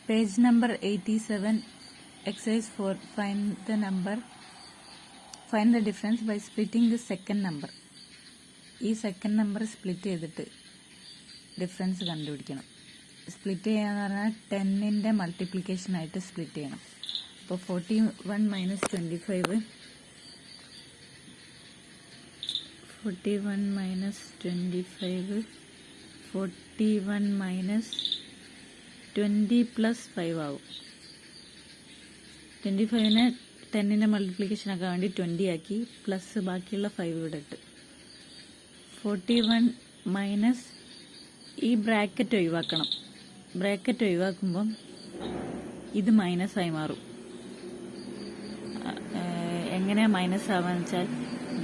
Page number 87, exercise 4. Find the difference by splitting the second number. ഈ second number split ചെയ്തിട്ട് difference കണ്ടുപിടിക്കണം. Split ചെയ്യാന്ന് പറഞ്ഞാൽ 10ന്റെ multiplication ആയിട്ട് സ്പ്ലിറ്റ് ചെയ്യണം. അപ്പോൾ 41 മൈനസ് 25 41 മൈനസ് 25 41 മൈനസ് 20 പ്ലസ് 5 ആവും. 25നെ 10ന്റെ മൾട്ടിപ്ലിക്കേഷൻ ആക്കാൻ വേണ്ടി 20 ആക്കി, പ്ലസ് ബാക്കിയുള്ള 5 ഇവിടെ ഇട്ട്. 41 മൈനസ് ഈ ബ്രാക്കറ്റ് ഒഴിവാക്കണം. ബ്രാക്കറ്റ് ഒഴിവാക്കുമ്പം ഇത് മൈനസ് ആയി മാറും. എങ്ങനെയാ മൈനസ് ആവാന്ന് വെച്ചാൽ,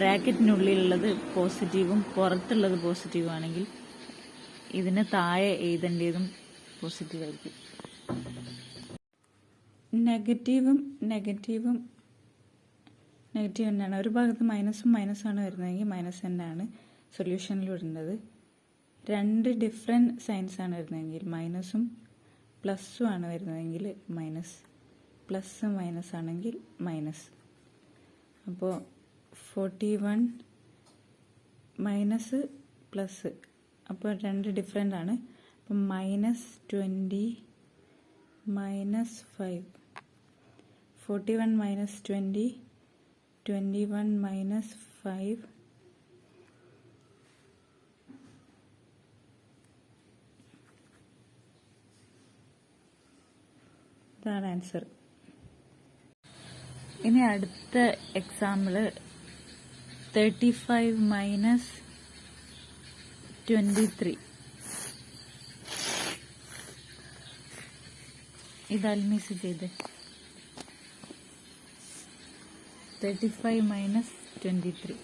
ബ്രാക്കറ്റിനുള്ളിലുള്ളത് പോസിറ്റീവും പുറത്തുള്ളത് പോസിറ്റീവും ആണെങ്കിൽ ഇതിന് താഴെ എഴുതേണ്ടതും പോസിറ്റീവ് ആയിരിക്കും. നെഗറ്റീവ് തന്നെയാണ്. ഒരു ഭാഗത്ത് മൈനസാണ് വരുന്നതെങ്കിൽ മൈനസ് തന്നെയാണ് സൊല്യൂഷനിൽ ഇടേണ്ടത്. രണ്ട് ഡിഫറെൻറ്റ് സൈൻസ് ആണ് വരുന്നതെങ്കിൽ മൈനസും പ്ലസ്സും ആണ് വരുന്നതെങ്കിൽ മൈനസ്, പ്ലസ് മൈനസ് ആണെങ്കിൽ മൈനസ്. അപ്പോൾ 41 മൈനസ് പ്ലസ്, അപ്പോൾ രണ്ട് ഡിഫറെൻ്റ് ആണ്. അപ്പം -20 മൈനസ് 5, 41 മൈനസ് 20 21 മൈനസ് 5 ഇതാണ് ആൻസർ. ഇനി അടുത്ത എക്സാമ്പിള് 35 മൈനസ് 23. ഇത് അൽമിസ് ചെയ്ത് 35 മൈനസ് 23.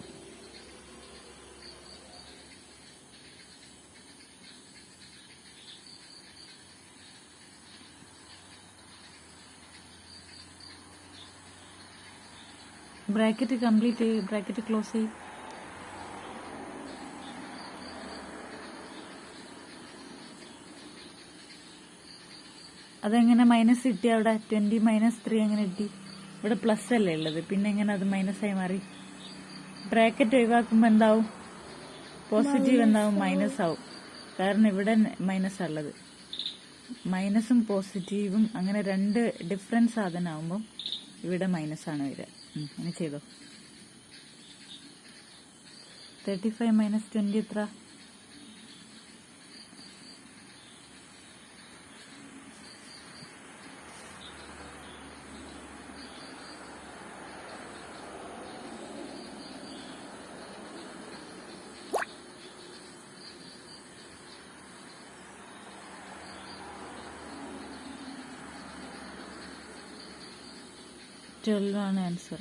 ബ്രാക്കറ്റ് കംപ്ലീറ്റ് ചെയ്യും, ബ്രാക്കറ്റ് ക്ലോസ് ചെയ്യും. അതെങ്ങനെ മൈനസ് കിട്ടി? അവിടെ 20 മൈനസ് 3 എങ്ങനെ കിട്ടി? ഇവിടെ പ്ലസ് അല്ലേ ഉള്ളത്, പിന്നെ എങ്ങനെ അത് മൈനസ് ആയി മാറി? ബ്രാക്കറ്റ് ഒഴിവാക്കുമ്പോൾ എന്താവും? പോസിറ്റീവ് എന്താവും? മൈനസ് ആവും. കാരണം ഇവിടെ മൈനസ് ഉള്ളത്. മൈനസും പോസിറ്റീവും അങ്ങനെ രണ്ട് ഡിഫറൻറ്റ് സാധനമാകുമ്പോൾ ഇവിടെ മൈനസ് ആണ് വരിക. അങ്ങനെ ചെയ്തോ. 35 മൈനസ് 20 എത്ര? 12 ആണ് ആൻസർ.